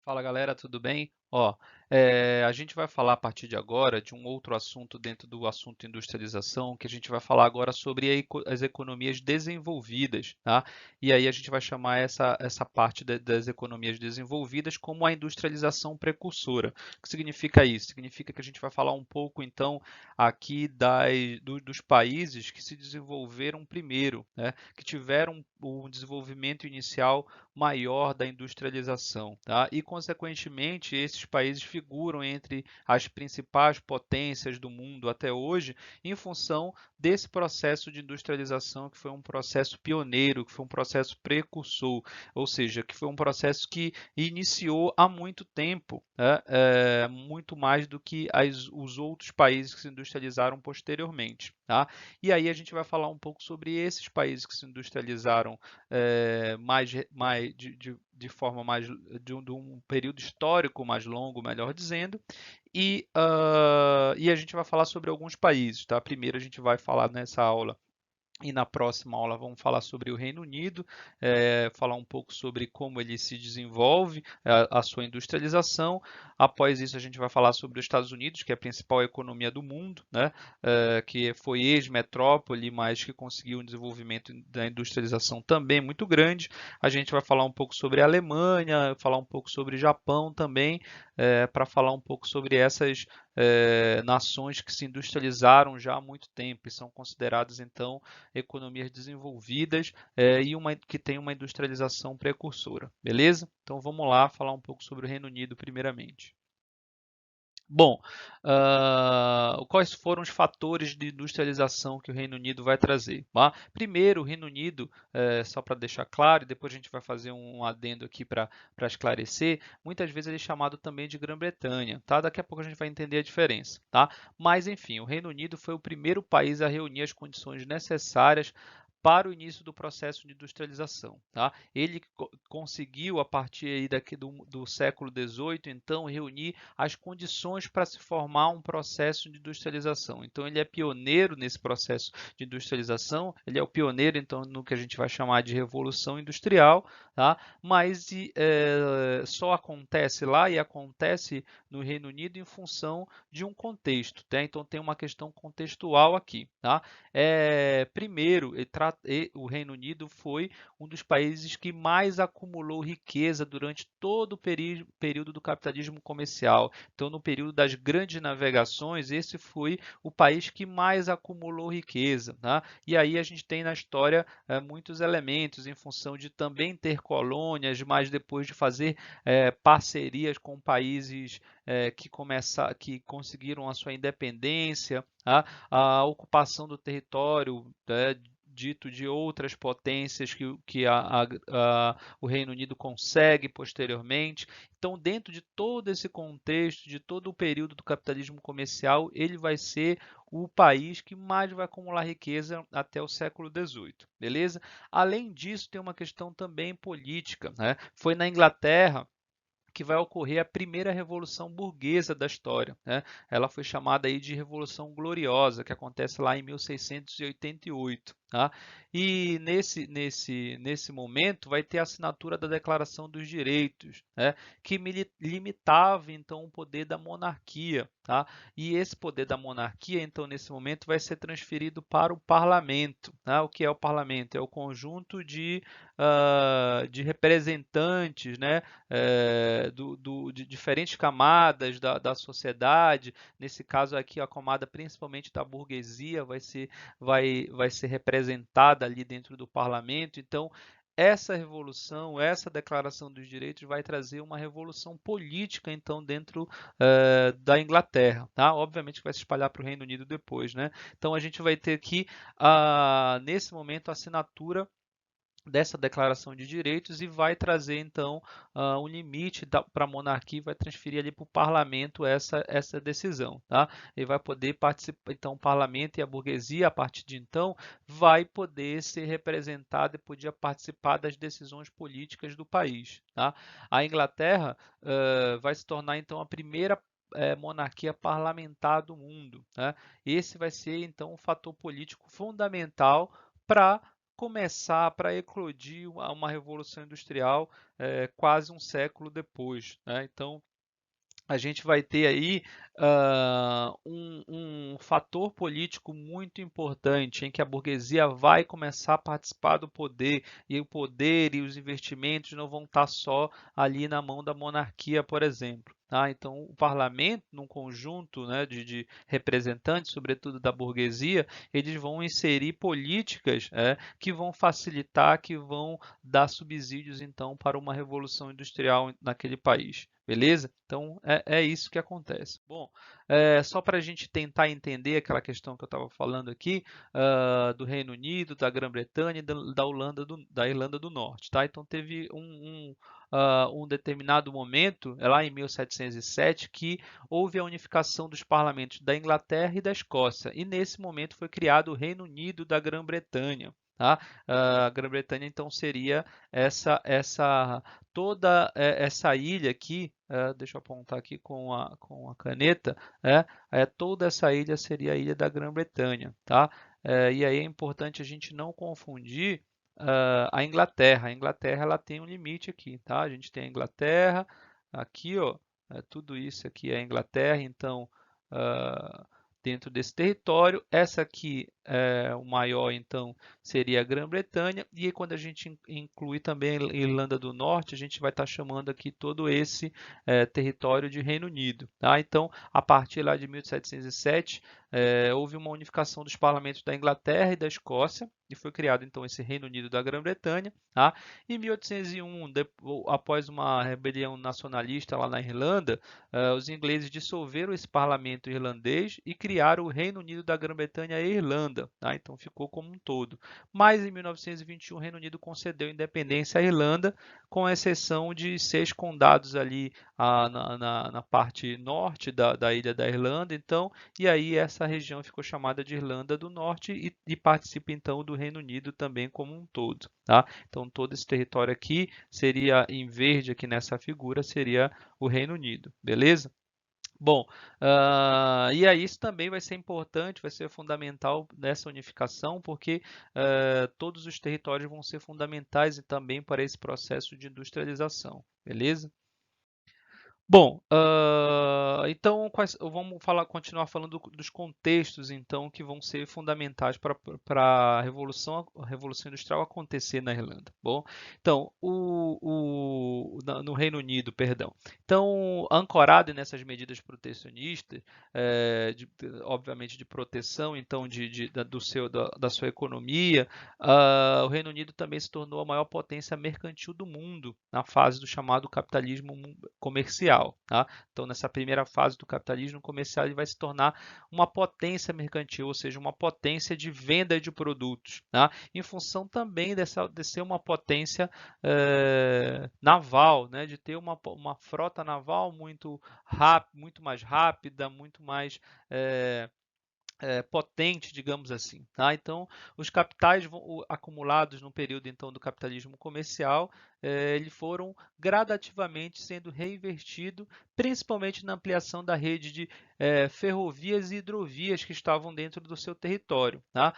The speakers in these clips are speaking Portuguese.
Fala galera, tudo bem? A gente vai falar a partir de agora de um outro assunto dentro do assunto industrialização, que a gente vai falar agora sobre as economias desenvolvidas, tá? E aí a gente vai chamar essa parte das economias desenvolvidas como a industrialização precursora. O que significa isso? Significa que a gente vai falar um pouco então aqui dos países que se desenvolveram primeiro, né? Que tiveram um desenvolvimento inicial maior da industrialização, tá? E, consequentemente, esses países figuram entre as principais potências do mundo até hoje, em função desse processo de industrialização, que foi um processo pioneiro, que foi um processo precursor, ou seja, que foi um processo que iniciou há muito tempo, né? Muito mais do que os outros países que se industrializaram posteriormente, tá? E aí a gente vai falar um pouco sobre esses países que se industrializaram de forma mais de um período histórico mais longo, melhor dizendo, e a gente vai falar sobre alguns países, tá? Primeiro a gente vai falar nessa aula e na próxima aula vamos falar sobre o Reino Unido, falar um pouco sobre como ele se desenvolve, a sua industrialização. Após isso, a gente vai falar sobre os Estados Unidos, que é a principal economia do mundo, né? Que foi ex-metrópole, mas que conseguiu um desenvolvimento da industrialização também muito grande. A gente vai falar um pouco sobre a Alemanha, falar um pouco sobre o Japão também, para falar um pouco sobre essas nações que se industrializaram já há muito tempo e são consideradas, então, economias desenvolvidas e que tem uma industrialização precursora, beleza? Então vamos lá falar um pouco sobre o Reino Unido primeiramente. Bom, quais foram os fatores de industrialização que o Reino Unido vai trazer? Tá? Primeiro, o Reino Unido, só para deixar claro, e depois a gente vai fazer um adendo aqui para esclarecer, muitas vezes ele é chamado também de Grã-Bretanha, tá? Daqui a pouco a gente vai entender a diferença, tá? Mas enfim, o Reino Unido foi o primeiro país a reunir as condições necessárias para o início do processo de industrialização. Tá? Ele conseguiu, a partir aí do século XVIII, então, reunir as condições para se formar um processo de industrialização. Então, ele é pioneiro nesse processo de industrialização, ele é o pioneiro, então, no que a gente vai chamar de Revolução Industrial, tá? Mas só acontece lá e acontece no Reino Unido em função de um contexto. Tá? Então, tem uma questão contextual aqui. Tá? Primeiro, o Reino Unido foi um dos países que mais acumulou riqueza durante todo o período do capitalismo comercial. Então, no período das grandes navegações, esse foi o país que mais acumulou riqueza. Tá? E aí a gente tem na história muitos elementos em função de também ter colônias, mas depois de fazer parcerias com países que conseguiram a sua independência, tá? A ocupação do território, né, dito de outras potências o Reino Unido consegue posteriormente. Então, dentro de todo esse contexto, de todo o período do capitalismo comercial, ele vai ser o país que mais vai acumular riqueza até o século XVIII, beleza? Além disso, tem uma questão também política, né? Foi na Inglaterra que vai ocorrer a primeira revolução burguesa da história, né? Ela foi chamada aí de Revolução Gloriosa, que acontece lá em 1688. Tá? E nesse momento vai ter a assinatura da Declaração dos Direitos, né? Que limitava então o poder da monarquia. Tá? E esse poder da monarquia, então, nesse momento, vai ser transferido para o parlamento. Tá? O que é o parlamento? É o conjunto de representantes, né? De diferentes camadas da sociedade. Nesse caso aqui, a camada principalmente da burguesia vai ser representada ali dentro do parlamento. Então, essa revolução, essa declaração dos direitos vai trazer uma revolução política, então, dentro da Inglaterra. Tá? Obviamente que vai se espalhar para o Reino Unido depois. Né? Então, a gente vai ter aqui, nesse momento, a assinatura dessa declaração de direitos e vai trazer então um limite para a monarquia e vai transferir ali para o parlamento essa decisão, tá? E vai poder participar, então o parlamento e a burguesia a partir de então vai poder ser representada e poder participar das decisões políticas do país, tá? A Inglaterra vai se tornar então a primeira monarquia parlamentar do mundo, né? Esse vai ser então um fator político fundamental para começar, para eclodir uma revolução industrial quase um século depois, né? Então, a gente vai ter aí um fator político muito importante em que a burguesia vai começar a participar do poder e o poder e os investimentos não vão estar só ali na mão da monarquia, por exemplo. Tá? Então, o parlamento, num conjunto, né, de representantes, sobretudo da burguesia, eles vão inserir políticas que vão facilitar, que vão dar subsídios, então, para uma revolução industrial naquele país. Beleza? Então, é isso que acontece. Bom, só para a gente tentar entender aquela questão que eu estava falando aqui, do Reino Unido, da Grã-Bretanha e da Irlanda do Norte. Tá? Então, teve um determinado momento, lá em 1707, que houve a unificação dos parlamentos da Inglaterra e da Escócia. E nesse momento foi criado o Reino Unido da Grã-Bretanha. Tá? A Grã-Bretanha, então, seria toda essa ilha aqui, deixa eu apontar aqui com a caneta, toda essa ilha seria a ilha da Grã-Bretanha, tá? E aí é importante a gente não confundir a Inglaterra. A Inglaterra ela tem um limite aqui, tá? A gente tem a Inglaterra, aqui, ó, tudo isso aqui é a Inglaterra, então dentro desse território, essa aqui o maior, então, seria a Grã-Bretanha, e aí, quando a gente inclui também a Irlanda do Norte, a gente vai estar chamando aqui todo esse território de Reino Unido. Tá? Então, a partir lá de 1707, houve uma unificação dos parlamentos da Inglaterra e da Escócia, e foi criado, então, esse Reino Unido da Grã-Bretanha. Tá? Em 1801, após uma rebelião nacionalista lá na Irlanda, os ingleses dissolveram esse parlamento irlandês e criaram o Reino Unido da Grã-Bretanha e Irlanda. Tá? Então ficou como um todo. Mas em 1921 o Reino Unido concedeu independência à Irlanda, com exceção de 6 condados ali na parte norte da ilha da Irlanda. Então, e aí essa região ficou chamada de Irlanda do Norte e participa então do Reino Unido também como um todo. Tá? Então todo esse território aqui seria em verde aqui nessa figura seria o Reino Unido, beleza? Bom, e aí isso também vai ser importante, vai ser fundamental nessa unificação, porque todos os territórios vão ser fundamentais e também para esse processo de industrialização, beleza? Bom, então vamos continuar falando dos contextos então que vão ser fundamentais para a Revolução Industrial acontecer na Irlanda. Bom, então no Reino Unido, perdão. Então, ancorado nessas medidas protecionistas, obviamente de proteção, então da sua economia, o Reino Unido também se tornou a maior potência mercantil do mundo na fase do chamado capitalismo comercial. Tá? Então, nessa primeira fase do capitalismo comercial, ele vai se tornar uma potência mercantil, ou seja, uma potência de venda de produtos, tá? Em função também de ser uma potência naval, né? De ter uma frota naval muito mais rápida, muito mais potente, digamos assim. Tá? Então, os capitais acumulados no período então do capitalismo comercial, eles foram gradativamente sendo reinvestidos, principalmente na ampliação da rede de ferrovias e hidrovias que estavam dentro do seu território. Tá?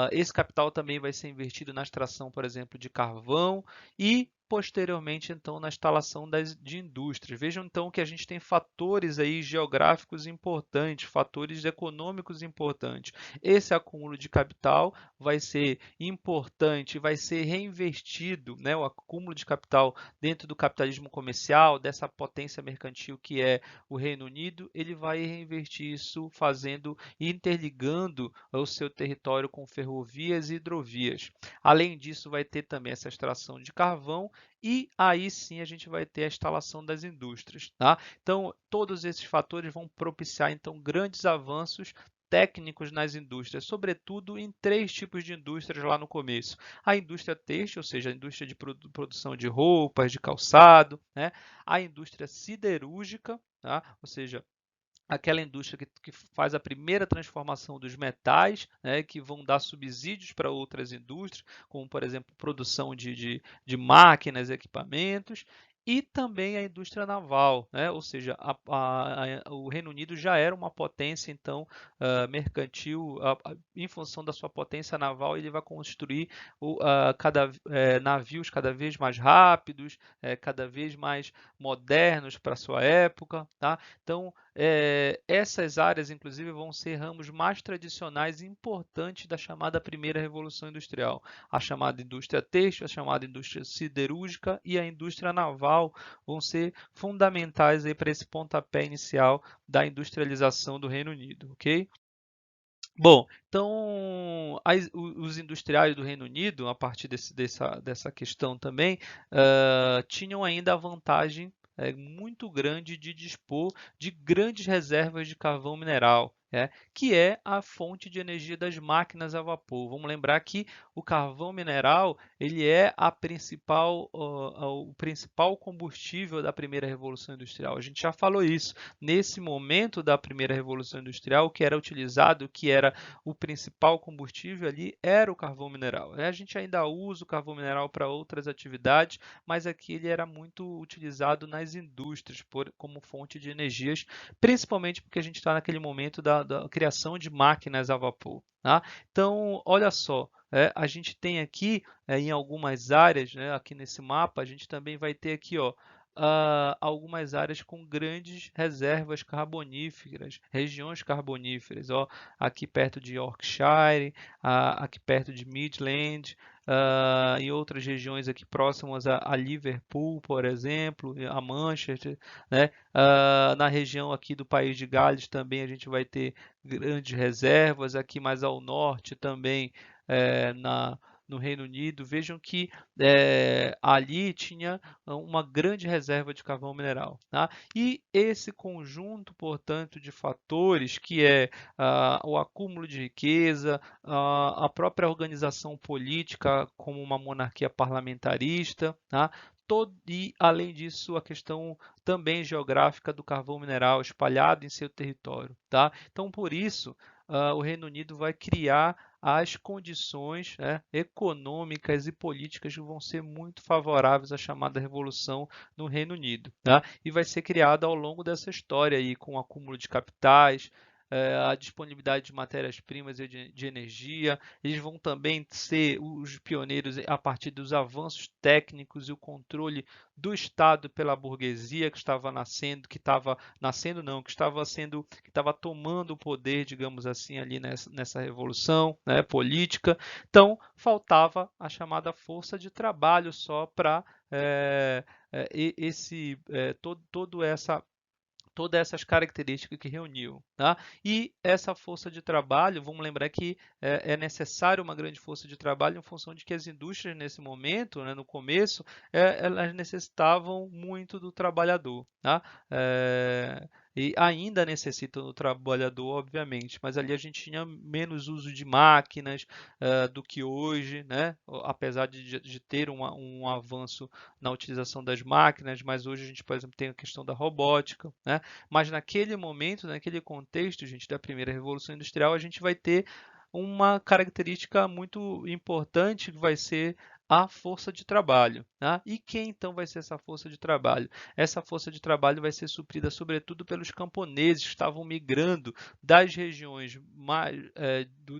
Esse capital também vai ser investido na extração, por exemplo, de carvão e posteriormente então na instalação de indústrias. Vejam então que a gente tem fatores aí geográficos importantes, fatores econômicos importantes. Esse acúmulo de capital vai ser importante, vai ser reinvestido, né, o acúmulo de capital dentro do capitalismo comercial, dessa potência mercantil que é o Reino Unido, ele vai reinvestir isso fazendo e interligando o seu território com ferrovias e hidrovias. Além disso, vai ter também essa extração de carvão e aí sim a gente vai ter a instalação das indústrias. Tá? Então, todos esses fatores vão propiciar então grandes avanços técnicos nas indústrias, sobretudo em 3 tipos de indústrias lá no começo. A indústria têxtil, ou seja, a indústria de produção de roupas, de calçado, né? A indústria siderúrgica, tá? Ou seja, aquela indústria que faz a primeira transformação dos metais, né, que vão dar subsídios para outras indústrias, como, por exemplo, produção de máquinas, equipamentos, e também a indústria naval, né? Ou seja, o Reino Unido já era uma potência, então, mercantil, em função da sua potência naval, ele vai construir navios cada vez mais rápidos, cada vez mais modernos para a sua época, tá? Então, essas áreas, inclusive, vão ser ramos mais tradicionais e importantes da chamada primeira revolução industrial, a chamada indústria têxtil, a chamada indústria siderúrgica e a indústria naval vão ser fundamentais para esse pontapé inicial da industrialização do Reino Unido, ok? Bom, então os industriais do Reino Unido, a partir dessa questão também, tinham ainda a vantagem muito grande de dispor de grandes reservas de carvão mineral, que é a fonte de energia das máquinas a vapor. Vamos lembrar que o carvão mineral ele é o principal combustível da primeira revolução industrial. A gente já falou isso. Nesse momento da primeira revolução industrial, o que era utilizado, que era o principal combustível ali, era o carvão mineral. A gente ainda usa o carvão mineral para outras atividades, mas aqui ele era muito utilizado nas indústrias como fonte de energias, principalmente porque a gente está naquele momento da criação de máquinas a vapor. Tá? Então, olha só, a gente tem aqui em algumas áreas, né, aqui nesse mapa, a gente também vai ter aqui, ó, algumas áreas com grandes reservas carboníferas, regiões carboníferas, ó, aqui perto de Yorkshire, aqui perto de Midland, e outras regiões aqui próximas a Liverpool, por exemplo, a Manchester, né? Na região aqui do país de Gales também a gente vai ter grandes reservas, aqui mais ao norte também, no Reino Unido. Vejam que ali tinha uma grande reserva de carvão mineral. Tá? E esse conjunto, portanto, de fatores, que é o acúmulo de riqueza, a própria organização política como uma monarquia parlamentarista, tá? E, além disso, a questão também geográfica do carvão mineral espalhado em seu território. Tá? Então, por isso, o Reino Unido vai criar as condições, econômicas e políticas que vão ser muito favoráveis à chamada revolução no Reino Unido. Tá? E vai ser criada ao longo dessa história aí, com o acúmulo de capitais, a disponibilidade de matérias-primas e de energia. Eles vão também ser os pioneiros a partir dos avanços técnicos e o controle do Estado pela burguesia que estava nascendo, que estava tomando o poder, digamos assim, ali nessa revolução, né, política. Então, faltava a chamada força de trabalho só para todas essas características que reuniu. Tá? E essa força de trabalho, vamos lembrar que é necessário uma grande força de trabalho em função de que as indústrias, nesse momento, né, no começo, elas necessitavam muito do trabalhador. Tá? E ainda necessitam do trabalhador, obviamente, mas ali a gente tinha menos uso de máquinas do que hoje, né? Apesar de ter um avanço na utilização das máquinas, mas hoje a gente, por exemplo, tem a questão da robótica, né? Mas naquele momento, naquele contexto, gente, da primeira revolução industrial, a gente vai ter uma característica muito importante que vai ser a força de trabalho. Tá? E quem então vai ser essa força de trabalho? Essa força de trabalho vai ser suprida sobretudo pelos camponeses que estavam migrando das regiões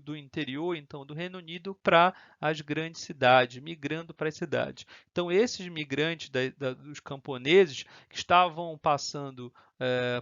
do interior, então do Reino Unido, para as grandes cidades, migrando para as cidades. Então esses migrantes dos camponeses que estavam passando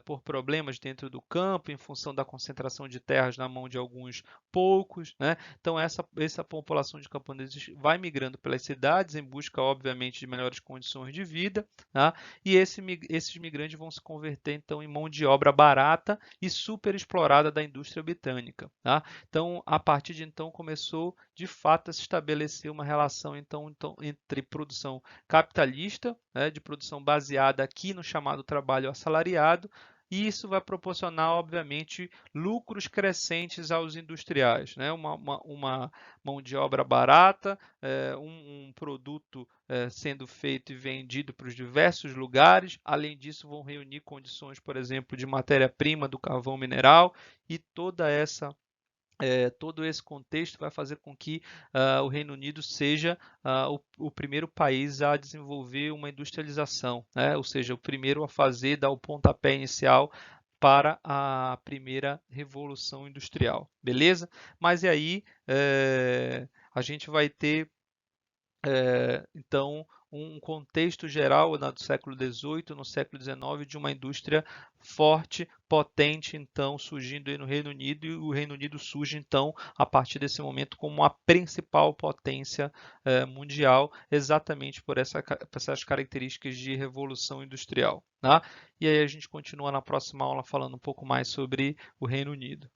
por problemas dentro do campo, em função da concentração de terras na mão de alguns poucos, né? Então essa população de camponeses vai migrando pelas cidades em busca, obviamente, de melhores condições de vida, tá? E esses migrantes vão se converter então em mão de obra barata e super explorada da indústria britânica, tá? Então, a partir de então começou de fato a se estabelecer uma relação então entre produção capitalista, né, de produção baseada aqui no chamado trabalho assalariado, e isso vai proporcionar, obviamente, lucros crescentes aos industriais, né? Uma mão de obra barata, um produto sendo feito e vendido para os diversos lugares. Além disso, vão reunir condições, por exemplo, de matéria-prima do carvão mineral e toda essa todo esse contexto vai fazer com que o Reino Unido seja o primeiro país a desenvolver uma industrialização, né? Ou seja, o primeiro a fazer, dar o pontapé inicial para a primeira revolução industrial, beleza? Mas e aí a gente vai ter então, um contexto geral do século XVIII, no século XIX, de uma indústria forte, potente, então, surgindo aí no Reino Unido, e o Reino Unido surge, então, a partir desse momento, como a principal potência mundial, exatamente por essas características de revolução industrial. Tá? E aí a gente continua na próxima aula falando um pouco mais sobre o Reino Unido.